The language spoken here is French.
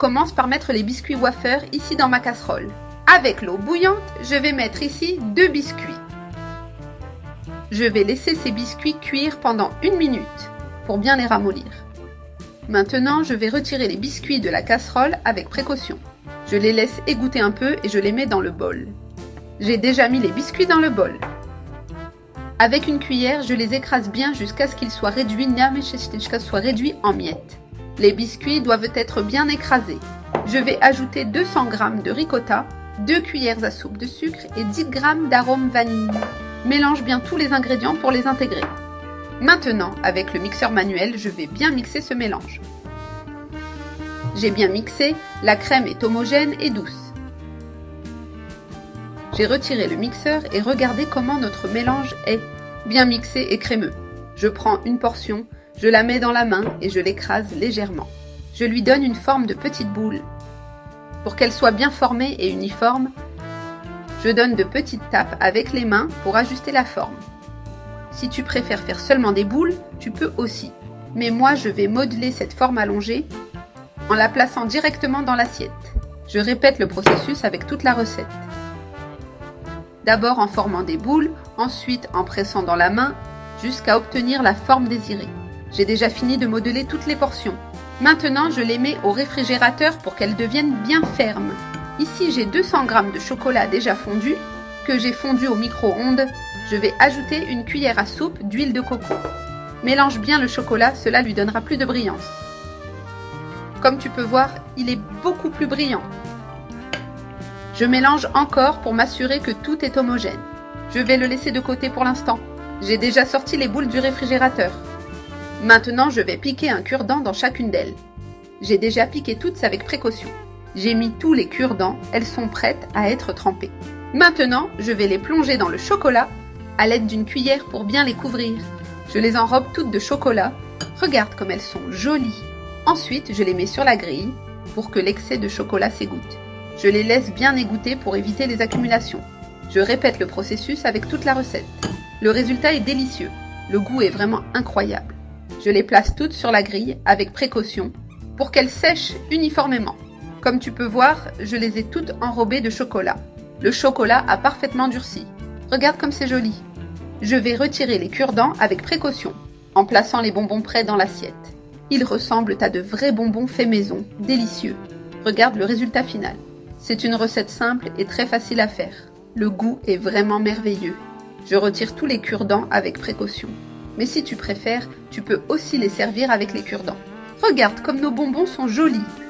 Commence par mettre les biscuits wafers ici dans ma casserole. Avec l'eau bouillante, je vais mettre ici 2 biscuits. Je vais laisser ces biscuits cuire pendant 1 minute pour bien les ramollir. Maintenant, je vais retirer les biscuits de la casserole avec précaution. Je les laisse égoutter un peu et je les mets dans le bol. J'ai déjà mis les biscuits dans le bol. Avec une cuillère, je les écrase bien jusqu'à ce qu'ils soient réduits en miettes. Les biscuits doivent être bien écrasés. Je vais ajouter 200 g de ricotta, 2 cuillères à soupe de sucre et 10 g d'arôme vanille. Mélange bien tous les ingrédients pour les intégrer. Maintenant, avec le mixeur manuel, je vais bien mixer ce mélange. J'ai bien mixé, la crème est homogène et douce. J'ai retiré le mixeur et regardez comment notre mélange est bien mixé et crémeux. Je prends une portion, je la mets dans la main et je l'écrase légèrement. Je lui donne une forme de petite boule. Pour qu'elle soit bien formée et uniforme, je donne de petites tapes avec les mains pour ajuster la forme. Si tu préfères faire seulement des boules, tu peux aussi. Mais moi, je vais modeler cette forme allongée en la plaçant directement dans l'assiette. Je répète le processus avec toute la recette. D'abord en formant des boules, ensuite en pressant dans la main jusqu'à obtenir la forme désirée. J'ai déjà fini de modeler toutes les portions. Maintenant, je les mets au réfrigérateur pour qu'elles deviennent bien fermes. Ici, j'ai 200 g de chocolat déjà fondu, que j'ai fondu au micro-ondes. Je vais ajouter une cuillère à soupe d'huile de coco. Mélange bien le chocolat, cela lui donnera plus de brillance. Comme tu peux voir, il est beaucoup plus brillant. Je mélange encore pour m'assurer que tout est homogène. Je vais le laisser de côté pour l'instant. J'ai déjà sorti les boules du réfrigérateur. Maintenant, je vais piquer un cure-dent dans chacune d'elles. J'ai déjà piqué toutes avec précaution. J'ai mis tous les cure-dents, elles sont prêtes à être trempées. Maintenant, je vais les plonger dans le chocolat à l'aide d'une cuillère pour bien les couvrir. Je les enrobe toutes de chocolat. Regarde comme elles sont jolies. Ensuite, je les mets sur la grille pour que l'excès de chocolat s'égoutte. Je les laisse bien égoutter pour éviter les accumulations. Je répète le processus avec toute la recette. Le résultat est délicieux. Le goût est vraiment incroyable. Je les place toutes sur la grille avec précaution pour qu'elles sèchent uniformément. Comme tu peux voir, je les ai toutes enrobées de chocolat. Le chocolat a parfaitement durci. Regarde comme c'est joli. Je vais retirer les cure-dents avec précaution en plaçant les bonbons prêts dans l'assiette. Ils ressemblent à de vrais bonbons faits maison, délicieux. Regarde le résultat final. C'est une recette simple et très facile à faire. Le goût est vraiment merveilleux. Je retire tous les cure-dents avec précaution. Mais si tu préfères, tu peux aussi les servir avec les cure-dents. Regarde comme nos bonbons sont jolis.